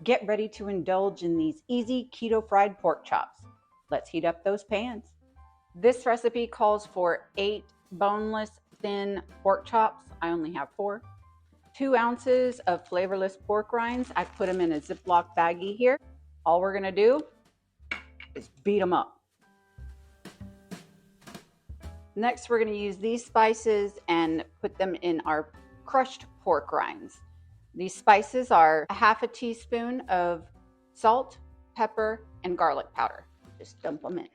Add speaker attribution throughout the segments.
Speaker 1: Get ready to indulge in these easy keto fried pork chops. Let's heat up those pans. This recipe calls for 8 boneless thin pork chops. I only have 4. 2 ounces of flavorless pork rinds. I put them in a Ziploc baggie here. All we're gonna do is beat them up. Next, we're gonna use these spices and put them in our crushed pork rinds. These spices are 1/2 teaspoon of salt, pepper, and garlic powder. Just dump them in.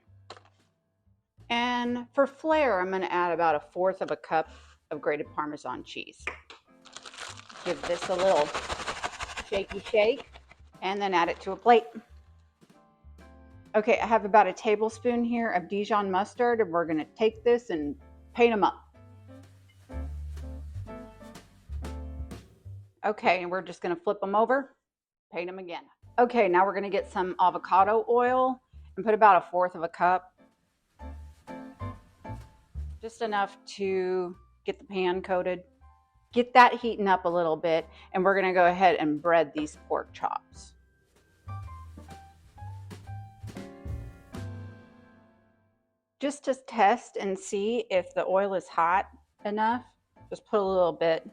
Speaker 1: And for flair, I'm going to add about 1/4 cup of grated Parmesan cheese. Give this a little shaky shake and then add it to a plate. Okay, I have about a tablespoon here of Dijon mustard, and we're going to take this and paint them up. Okay, and we're just going to flip them over, paint them again. Okay, now we're going to get some avocado oil and put about 1/4 cup. Just enough to get the pan coated. Get that heating up a little bit, and we're going to go ahead and bread these pork chops. Just to test and see if the oil is hot enough, just put a little bit.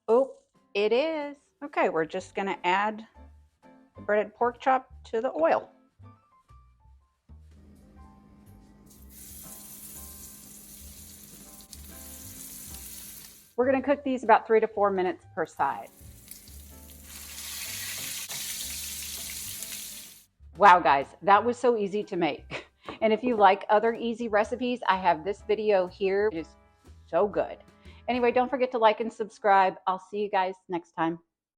Speaker 1: Oh, it is. Okay, we're just going to add the breaded pork chop to the oil. We're going to cook these about 3 to 4 minutes per side. Wow, guys, that was so easy to make. And if you like other easy recipes, I have this video here. It is so good. Anyway, don't forget to like and subscribe. I'll see you guys next time.